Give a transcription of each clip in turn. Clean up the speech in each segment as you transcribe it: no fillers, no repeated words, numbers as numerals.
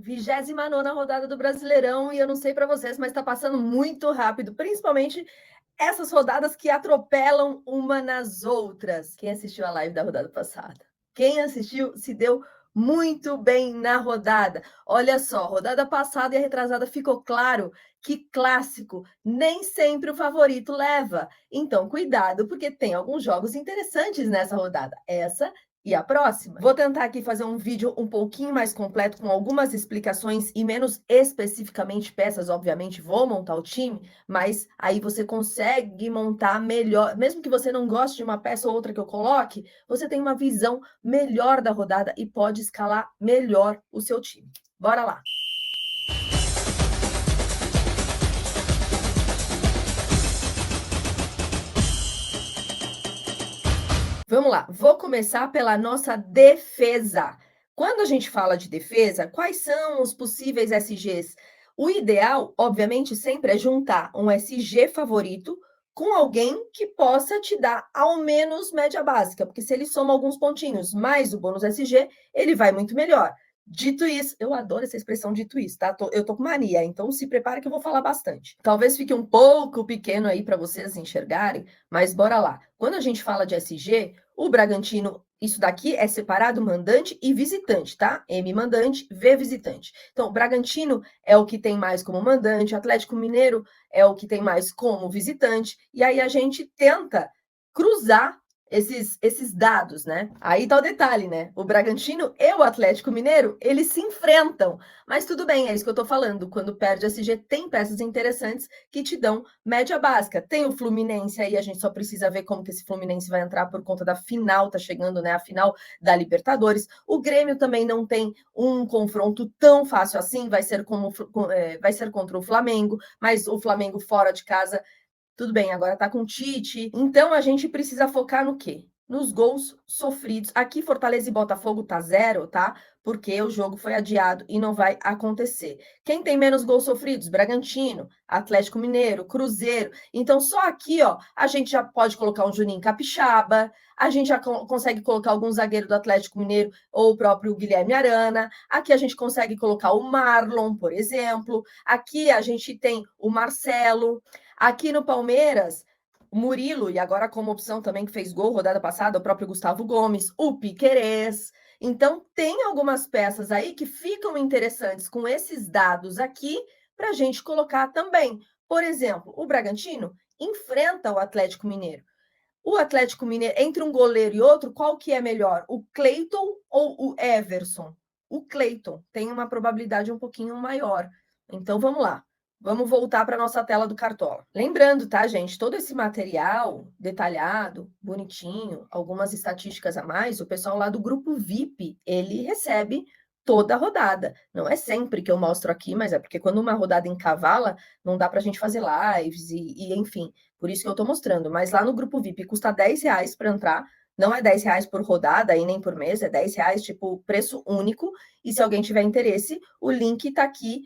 29ª rodada do Brasileirão e eu não sei para vocês, mas está passando muito rápido, principalmente essas rodadas que atropelam uma nas outras. Quem assistiu a live da rodada passada? Quem assistiu se deu muito bem na rodada. Olha só, rodada passada e a retrasada ficou claro que clássico nem sempre o favorito leva. Então, cuidado, porque tem alguns jogos interessantes nessa rodada. Essa e a próxima. Vou tentar aqui fazer um vídeo um pouquinho mais completo, com algumas explicações e menos especificamente peças, obviamente, vou montar o time, mas aí você consegue montar melhor, mesmo que você não goste de uma peça ou outra que eu coloque, você tem uma visão melhor da rodada e pode escalar melhor o seu time. Bora lá! Vamos lá, vou começar pela nossa defesa. Quando a gente fala de defesa, quais são os possíveis SGs? O ideal, obviamente, sempre é juntar um SG favorito com alguém que possa te dar ao menos média básica, porque se ele soma alguns pontinhos mais o bônus SG, ele vai muito melhor. Dito isso, eu adoro essa expressão dito isso, tá? Eu tô com mania, então se prepara que eu vou falar bastante. Talvez fique um pouco pequeno aí para vocês enxergarem, mas bora lá. Quando a gente fala de SG, o Bragantino, isso daqui é separado mandante e visitante, tá? M mandante, V visitante. Então, o Bragantino é o que tem mais como mandante, o Atlético Mineiro é o que tem mais como visitante, e aí a gente tenta cruzar esses dados, né? Aí tá o detalhe, né? O Bragantino e o Atlético Mineiro, eles se enfrentam. Mas tudo bem, é isso que eu tô falando. Quando perde SG, tem peças interessantes que te dão média básica. Tem o Fluminense aí, a gente só precisa ver como que esse Fluminense vai entrar por conta da final, tá chegando, né? A final da Libertadores. O Grêmio também não tem um confronto tão fácil assim, vai ser contra o Flamengo, mas o Flamengo fora de casa tudo bem, agora tá com o Tite. Então a gente precisa focar no quê? Nos gols sofridos. Aqui Fortaleza e Botafogo tá 0, tá? Porque o jogo foi adiado e não vai acontecer. Quem tem menos gols sofridos? Bragantino, Atlético Mineiro, Cruzeiro. Então só aqui, ó, a gente já pode colocar um Juninho Capixaba, a gente já consegue colocar algum zagueiro do Atlético Mineiro ou o próprio Guilherme Arana. Aqui a gente consegue colocar o Marlon, por exemplo. Aqui a gente tem o Marcelo. Aqui no Palmeiras, o Murilo, e agora como opção também que fez gol rodada passada, o próprio Gustavo Gomes, o Piquerez. Então, tem algumas peças aí que ficam interessantes com esses dados aqui para a gente colocar também. Por exemplo, o Bragantino enfrenta o Atlético Mineiro. O Atlético Mineiro, entre um goleiro e outro, qual que é melhor? O Cleiton ou o Everson? O Cleiton tem uma probabilidade um pouquinho maior. Então, vamos lá. Vamos voltar para a nossa tela do Cartola. Lembrando, tá, gente? Todo esse material detalhado, bonitinho, algumas estatísticas a mais, o pessoal lá do grupo VIP, ele recebe toda a rodada. Não é sempre que eu mostro aqui, mas é porque quando uma rodada encavala, não dá para a gente fazer lives enfim. Por isso que eu estou mostrando. Mas lá no grupo VIP custa R$10 para entrar. Não é R$10 por rodada e nem por mês, é R$10, tipo, preço único. E se alguém tiver interesse, o link está aqui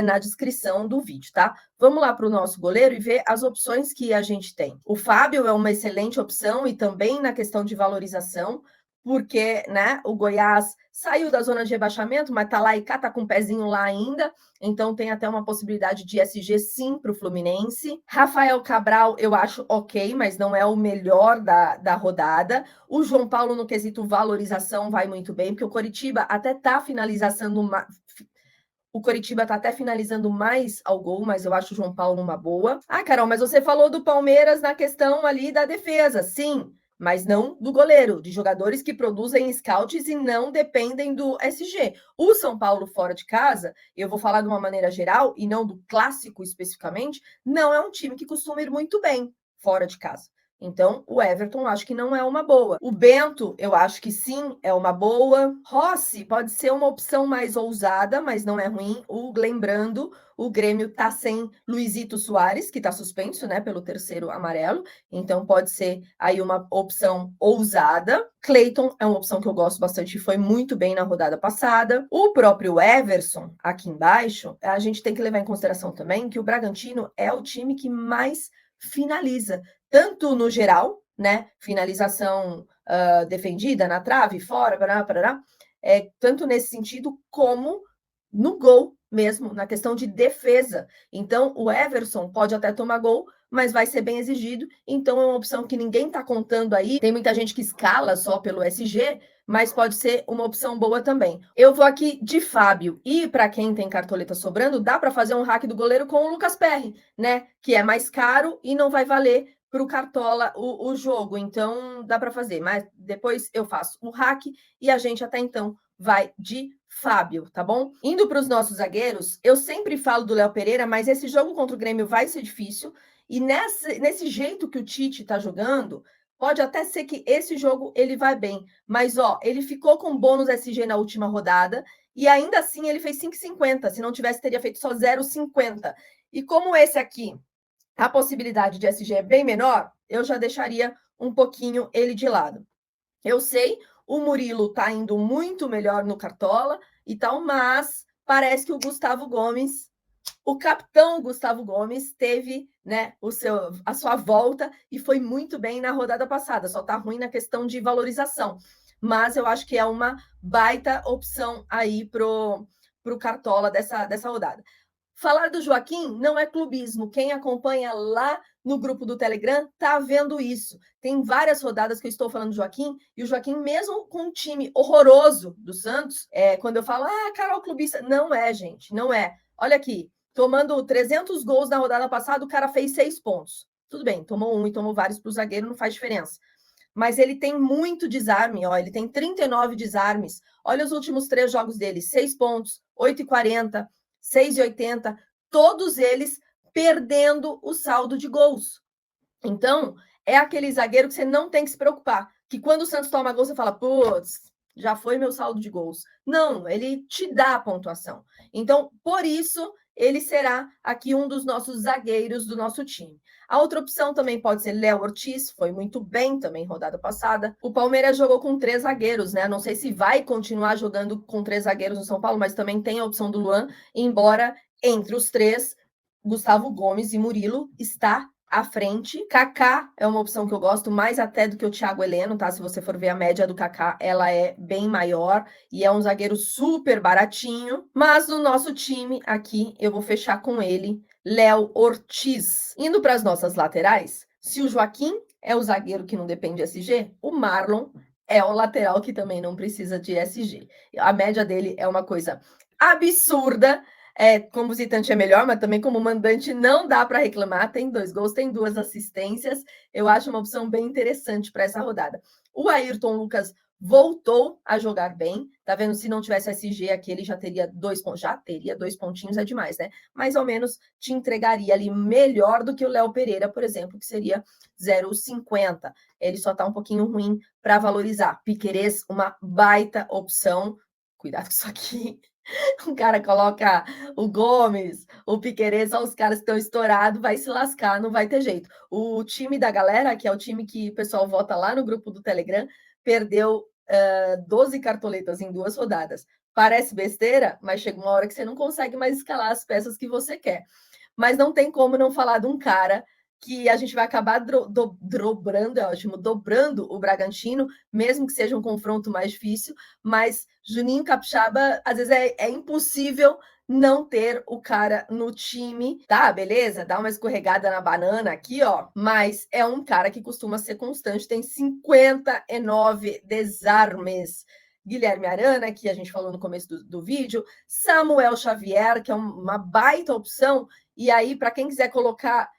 na descrição do vídeo, tá? Vamos lá para o nosso goleiro e ver as opções que a gente tem. O Fábio é uma excelente opção e também na questão de valorização, porque, né, o Goiás saiu da zona de rebaixamento, mas tá lá e cá, tá com um pezinho lá ainda, então tem até uma possibilidade de SG sim para o Fluminense. Rafael Cabral eu acho ok, mas não é o melhor da rodada. O João Paulo no quesito valorização vai muito bem, porque o Coritiba até tá finalizando o Coritiba tá até finalizando mais ao gol, mas eu acho o João Paulo uma boa. Ah, Carol, mas você falou do Palmeiras na questão ali da defesa. Sim, mas não do goleiro, de jogadores que produzem scouts e não dependem do SG. O São Paulo fora de casa, eu vou falar de uma maneira geral e não do clássico especificamente, não é um time que costuma ir muito bem fora de casa. Então, o Everton acho que não é uma boa. O Bento, eu acho que sim, é uma boa. Rossi pode ser uma opção mais ousada, mas não é ruim. Lembrando, o Grêmio tá sem Luizito Soares, que tá suspenso, né, pelo terceiro amarelo. Então, pode ser aí uma opção ousada. Cleiton é uma opção que eu gosto bastante e foi muito bem na rodada passada. O próprio Everson, aqui embaixo, a gente tem que levar em consideração também que o Bragantino é o time que mais finaliza, tanto no geral, né? Finalização defendida na trave, fora, parará, parará, tanto nesse sentido, como no gol mesmo, na questão de defesa. Então, o Everson pode até tomar gol, mas vai ser bem exigido. Então, é uma opção que ninguém está contando aí. Tem muita gente que escala só pelo SG, mas pode ser uma opção boa também. Eu vou aqui de Fábio. E para quem tem cartoleta sobrando, dá para fazer um hack do goleiro com o Lucas Perry, né? Que é mais caro e não vai valer para o Cartola o jogo. Então, dá para fazer. Mas depois eu faço o hack e a gente até então vai de Fábio, tá bom? Indo para os nossos zagueiros, eu sempre falo do Léo Pereira, mas esse jogo contra o Grêmio vai ser difícil. E nesse jeito que o Tite tá jogando, pode até ser que esse jogo ele vai bem. Mas, ó, ele ficou com bônus SG na última rodada e ainda assim ele fez 5,50. Se não tivesse, teria feito só 0,50. E como esse aqui, a possibilidade de SG é bem menor, eu já deixaria um pouquinho ele de lado. Eu sei, o Murilo tá indo muito melhor no Cartola e tal, mas parece que o Gustavo Gomes, o capitão Gustavo Gomes, teve, né, a sua volta e foi muito bem na rodada passada. Só tá ruim na questão de valorização. Mas eu acho que é uma baita opção aí pro Cartola dessa rodada. Falar do Joaquim não é clubismo. Quem acompanha lá no grupo do Telegram tá vendo isso. Tem várias rodadas que eu estou falando do Joaquim, e o Joaquim, mesmo com um time horroroso do Santos, quando eu falo, Carol clubista, não é, gente, não é. Olha aqui, tomando 300 gols na rodada passada, o cara fez 6 pontos. Tudo bem, tomou um e tomou vários para o zagueiro, não faz diferença. Mas ele tem muito desarme, ó, ele tem 39 desarmes. Olha os últimos 3 jogos dele, 6 pontos, 8,40, 6,80, todos eles perdendo o saldo de gols. Então, é aquele zagueiro que você não tem que se preocupar, que quando o Santos toma gol, você fala, putz, já foi meu saldo de gols. Não, ele te dá a pontuação. Então, por isso, ele será aqui um dos nossos zagueiros do nosso time. A outra opção também pode ser Léo Ortiz, foi muito bem também rodada passada. O Palmeiras jogou com 3 zagueiros, né? Não sei se vai continuar jogando com 3 zagueiros no São Paulo, mas também tem a opção do Luan, embora entre os 3, Gustavo Gomes e Murilo está à frente. Kaká é uma opção que eu gosto mais até do que o Thiago Heleno, tá? Se você for ver a média do Kaká, ela é bem maior e é um zagueiro super baratinho. Mas no nosso time aqui, eu vou fechar com ele, Léo Ortiz. Indo para as nossas laterais, se o Joaquim é o zagueiro que não depende de SG, o Marlon é o lateral que também não precisa de SG. A média dele é uma coisa absurda. Como visitante é melhor, mas também como mandante não dá para reclamar. Tem 2 gols, tem 2 assistências. Eu acho uma opção bem interessante para essa rodada. O Ayrton Lucas voltou a jogar bem. Tá vendo? Se não tivesse SG aqui, ele já teria 2 pontos. Já teria 2 pontinhos, é demais, né? Mais ou menos te entregaria ali melhor do que o Léo Pereira, por exemplo, que seria 0,50. Ele só tá um pouquinho ruim para valorizar. Piquerez, uma baita opção. Cuidado com isso aqui. O cara coloca o Gomes, o Piquerez, são os caras que estão estourados, vai se lascar, não vai ter jeito. O time da galera, que é o time que o pessoal vota lá no grupo do Telegram, perdeu 12 cartoletas em 2 rodadas. Parece besteira, mas chega uma hora que você não consegue mais escalar as peças que você quer. Mas não tem como não falar de um cara que a gente vai acabar dobrando, é ótimo, dobrando o Bragantino, mesmo que seja um confronto mais difícil, mas Juninho Capixaba, às vezes é impossível não ter o cara no time, tá? Beleza? Dá uma escorregada na banana aqui, ó, mas é um cara que costuma ser constante, tem 59 desarmes. Guilherme Arana, que a gente falou no começo do vídeo, Samuel Xavier, que é uma baita opção, e aí, para quem quiser colocar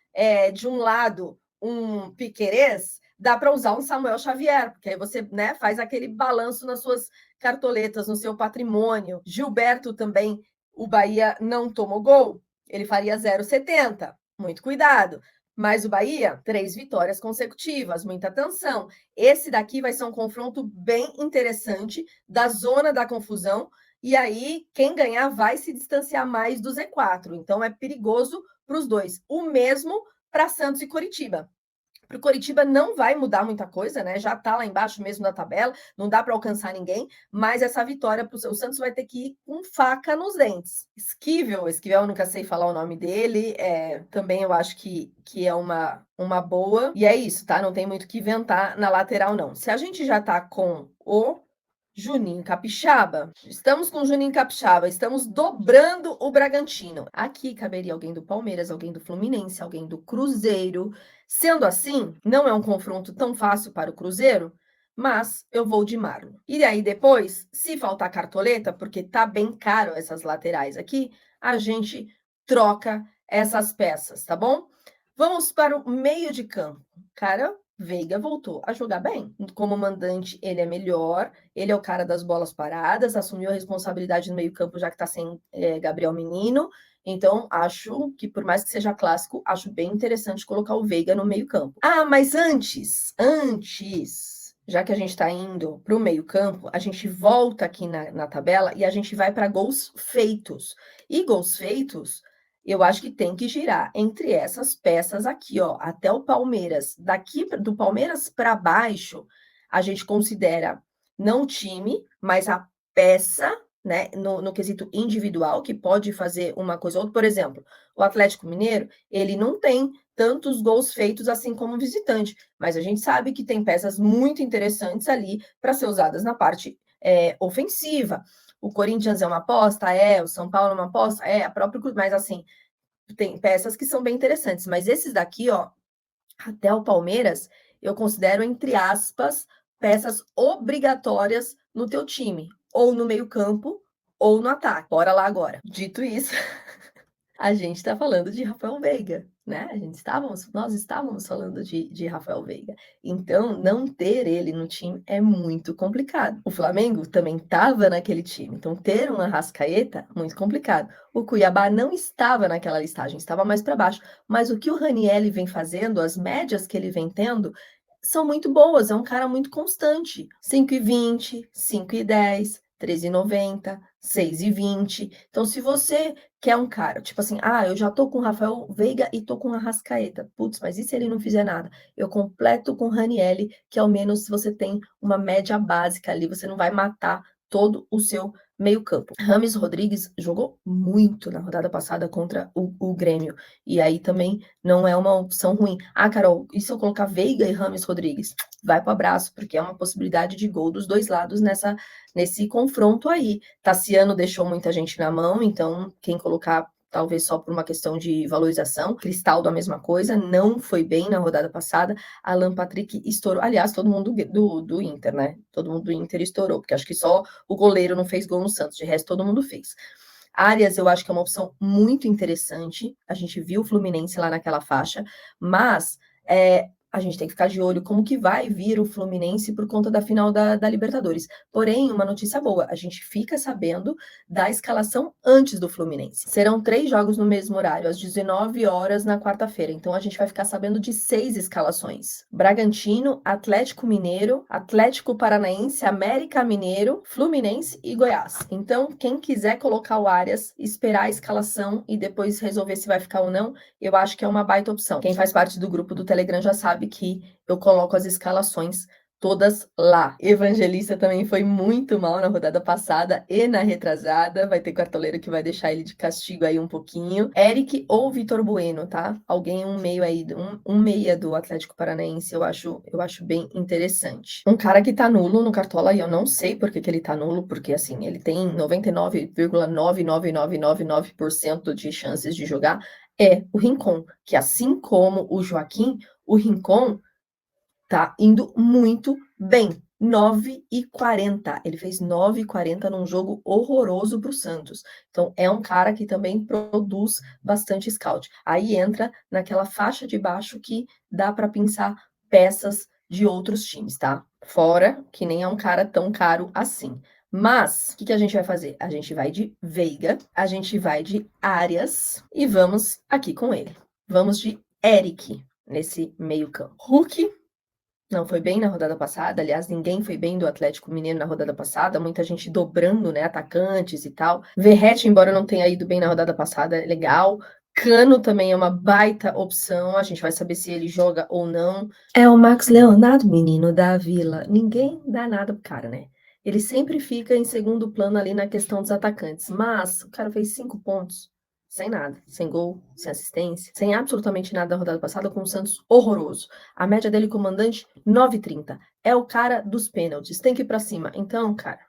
de um lado um Piquerez, dá para usar um Samuel Xavier, porque aí você, né, faz aquele balanço nas suas cartoletas, no seu patrimônio. Gilberto também, o Bahia não tomou gol, ele faria 0,70. Muito cuidado. Mas o Bahia, 3 vitórias consecutivas, muita atenção. Esse daqui vai ser um confronto bem interessante da zona da confusão. E aí, quem ganhar vai se distanciar mais do Z4. Então, é perigoso para os dois. O mesmo para Santos e Coritiba. Para o Coritiba não vai mudar muita coisa, né? Já está lá embaixo mesmo da tabela, não dá para alcançar ninguém, mas essa vitória para o Santos vai ter que ir com faca nos dentes. Esquivel eu nunca sei falar o nome dele, também eu acho que é uma boa. E é isso, tá? Não tem muito o que inventar na lateral, não. Se a gente já está com o Juninho Capixaba. Estamos com Juninho Capixaba, estamos dobrando o Bragantino. Aqui caberia alguém do Palmeiras, alguém do Fluminense, alguém do Cruzeiro. Sendo assim, não é um confronto tão fácil para o Cruzeiro, mas eu vou de Marlon. E aí depois, se faltar cartoleta, porque tá bem caro essas laterais aqui, a gente troca essas peças, tá bom? Vamos para o meio de campo. Cara, Veiga voltou a jogar bem. Como mandante, ele é melhor. Ele é o cara das bolas paradas, assumiu a responsabilidade no meio-campo, já que está sem Gabriel Menino. Então, acho que, por mais que seja clássico, acho bem interessante colocar o Veiga no meio-campo. Ah, mas antes, já que a gente está indo para o meio-campo, a gente volta aqui na tabela e a gente vai para gols feitos. E gols feitos, eu acho que tem que girar entre essas peças aqui, ó, até o Palmeiras. Daqui do Palmeiras para baixo, a gente considera não o time, mas a peça, né, no quesito individual, que pode fazer uma coisa ou outra. Por exemplo, o Atlético Mineiro, ele não tem tantos gols feitos assim como o visitante, mas a gente sabe que tem peças muito interessantes ali para ser usadas na parte ofensiva. O Corinthians é uma aposta? É. O São Paulo é uma aposta? É. A própria Cruz, mas assim, tem peças que são bem interessantes. Mas esses daqui, ó, até o Palmeiras, eu considero, entre aspas, peças obrigatórias no teu time, ou no meio-campo, ou no ataque. Bora lá agora. Dito isso, a gente está falando de Rafael Veiga, né? Nós estávamos falando de Rafael Veiga. Então, não ter ele no time é muito complicado. O Flamengo também estava naquele time, então ter um Arrascaeta, muito complicado. O Cuiabá não estava naquela listagem, estava mais para baixo. Mas o que o Ranieri vem fazendo, as médias que ele vem tendo, são muito boas, é um cara muito constante. 5,20, 5,10, 13,90, 6,20. Então, se você quer um cara, tipo assim, eu já tô com o Rafael Veiga e tô com o Arrascaeta. Putz, mas e se ele não fizer nada? Eu completo com o Ranieri, que ao menos você tem uma média básica ali, você não vai matar todo o seu meio-campo. Rames Rodrigues jogou muito na rodada passada contra o Grêmio. E aí também não é uma opção ruim. Ah, Carol, e se eu colocar Veiga e Rames Rodrigues? Vai pro abraço, porque é uma possibilidade de gol dos dois lados nesse confronto aí. Tassiano deixou muita gente na mão, então quem colocar talvez só por uma questão de valorização. Cristaldo a mesma coisa, não foi bem na rodada passada. Alan Patrick estourou. Aliás, todo mundo do Inter, né? Todo mundo do Inter estourou, porque acho que só o goleiro não fez gol no Santos, de resto todo mundo fez. Arias, eu acho que é uma opção muito interessante. A gente viu o Fluminense lá naquela faixa, mas a gente tem que ficar de olho como que vai vir o Fluminense por conta da final da Libertadores. Porém, uma notícia boa, a gente fica sabendo da escalação antes do Fluminense. Serão 3 jogos no mesmo horário, às 19 horas na quarta-feira. Então, a gente vai ficar sabendo de 6 escalações. Bragantino, Atlético Mineiro, Atlético Paranaense, América Mineiro, Fluminense e Goiás. Então, quem quiser colocar o Arias, esperar a escalação e depois resolver se vai ficar ou não, eu acho que é uma baita opção. Quem faz parte do grupo do Telegram já sabe que eu coloco as escalações todas lá. Evangelista também foi muito mal na rodada passada e na retrasada. Vai ter cartoleiro que vai deixar ele de castigo aí um pouquinho. Eric ou Vitor Bueno, tá? Alguém um meio aí, um meia do Atlético Paranaense, eu acho bem interessante. Um cara que tá nulo no Cartola, e eu não sei por que ele tá nulo, porque assim, ele tem 99,99999% de chances de jogar, é o Rincon, que assim como o Joaquim, o Rincon tá indo muito bem. 9,40. Ele fez 9,40 num jogo horroroso para o Santos. Então, é um cara que também produz bastante scout. Aí entra naquela faixa de baixo que dá para pensar peças de outros times, tá? Fora que nem é um cara tão caro assim. Mas, o que a gente vai fazer? A gente vai de Veiga, a gente vai de Arias e vamos aqui com ele. Vamos de Eric nesse meio campo. Hulk não foi bem na rodada passada, aliás, ninguém foi bem do Atlético Mineiro na rodada passada, muita gente dobrando, né, atacantes e tal. Verratti, embora não tenha ido bem na rodada passada, é legal. Cano também é uma baita opção, a gente vai saber se ele joga ou não. É o Max Leonardo, menino da Vila. Ninguém dá nada pro cara, né? Ele sempre fica em segundo plano ali na questão dos atacantes, mas o cara fez 5 pontos. sem nada, sem gol, sem assistência, sem absolutamente nada da rodada passada, com o Santos horroroso. A média dele, comandante, 9,30. É o cara dos pênaltis, tem que ir pra cima. Então, cara,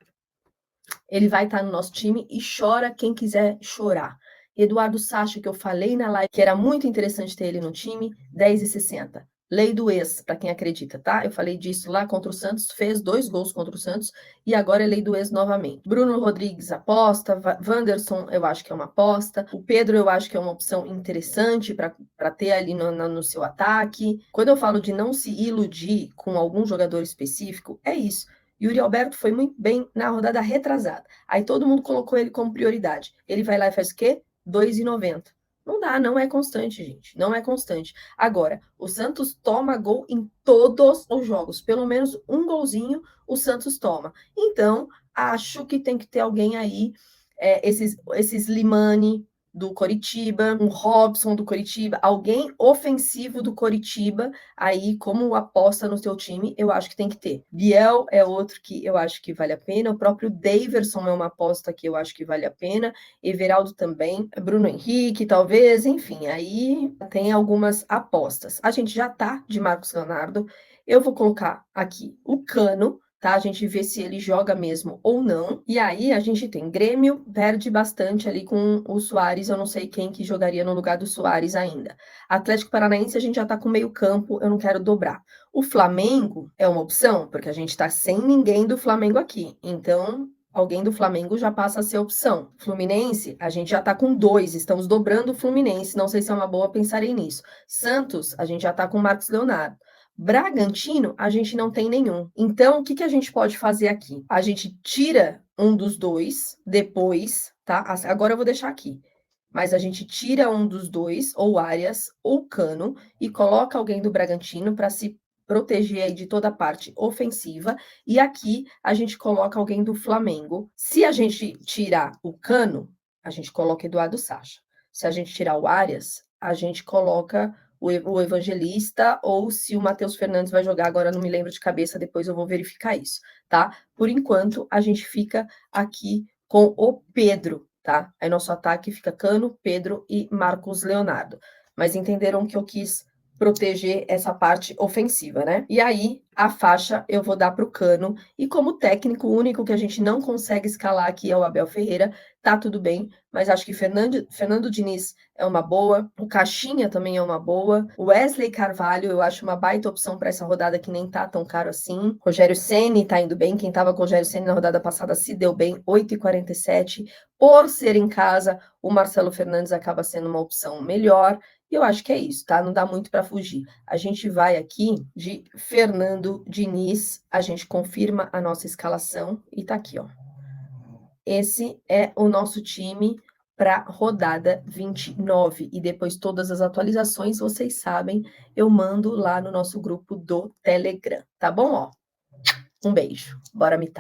ele vai estar no nosso time e chora quem quiser chorar. Eduardo Sacha, que eu falei na live, que era muito interessante ter ele no time, 10,60. Lei do ex, para quem acredita, tá? Eu falei disso lá contra o Santos, fez 2 gols contra o Santos e agora é lei do ex novamente. Bruno Rodrigues aposta, Wanderson eu acho que é uma aposta, o Pedro eu acho que é uma opção interessante para ter ali no seu ataque. Quando eu falo de não se iludir com algum jogador específico, é isso. Yuri Alberto foi muito bem na rodada retrasada. Aí todo mundo colocou ele como prioridade. Ele vai lá e faz o quê? 2,90. Não dá, não é constante, gente. Não é constante. Agora, o Santos toma gol em todos os jogos. Pelo menos um golzinho o Santos toma. Então, acho que tem que ter alguém aí, esses Limani do Coritiba, um Robson do Coritiba, alguém ofensivo do Coritiba, aí como aposta no seu time, eu acho que tem que ter. Biel é outro que eu acho que vale a pena, o próprio Daverson é uma aposta que eu acho que vale a pena, Everaldo também, Bruno Henrique talvez, enfim, aí tem algumas apostas. A gente já tá de Marcos Leonardo, eu vou colocar aqui o Cano, tá? A gente vê se ele joga mesmo ou não. E aí a gente tem Grêmio, perde bastante ali com o Soares, eu não sei quem que jogaria no lugar do Soares ainda. Atlético Paranaense a gente já tá com meio campo, eu não quero dobrar. O Flamengo é uma opção, porque a gente tá sem ninguém do Flamengo aqui. Então, alguém do Flamengo já passa a ser opção. Fluminense, a gente já tá com 2, estamos dobrando o Fluminense, não sei se é uma boa, pensarei nisso. Santos, a gente já tá com o Marcos Leonardo. Bragantino, a gente não tem nenhum. Então, o que a gente pode fazer aqui? A gente tira um dos dois depois, tá? Agora eu vou deixar aqui. Mas a gente tira um dos dois, ou Arias, ou Cano, e coloca alguém do Bragantino para se proteger aí de toda a parte ofensiva. E aqui a gente coloca alguém do Flamengo. Se a gente tirar o Cano, a gente coloca Eduardo Sacha. Se a gente tirar o Arias, a gente coloca o Evangelista, ou se o Matheus Fernandes vai jogar, agora não me lembro de cabeça, depois eu vou verificar isso, tá? Por enquanto, a gente fica aqui com o Pedro, tá? Aí nosso ataque fica Cano, Pedro e Marcos Leonardo. Mas entenderam que eu quis proteger essa parte ofensiva, né? E aí, a faixa eu vou dar para o Cano, e como técnico, o único que a gente não consegue escalar aqui é o Abel Ferreira, tá tudo bem, mas acho que Fernando Diniz é uma boa, o Caixinha também é uma boa, o Wesley Carvalho eu acho uma baita opção para essa rodada que nem tá tão caro assim, Rogério Ceni tá indo bem, quem tava com o Rogério Ceni na rodada passada se deu bem, 8,47, por ser em casa, o Marcelo Fernandes acaba sendo uma opção melhor, e eu acho que é isso, tá? Não dá muito para fugir. A gente vai aqui de Fernando Diniz, a gente confirma a nossa escalação e tá aqui, ó. Esse é o nosso time para rodada 29. E depois todas as atualizações, vocês sabem, eu mando lá no nosso grupo do Telegram, tá bom? Ó, um beijo. Bora mitar.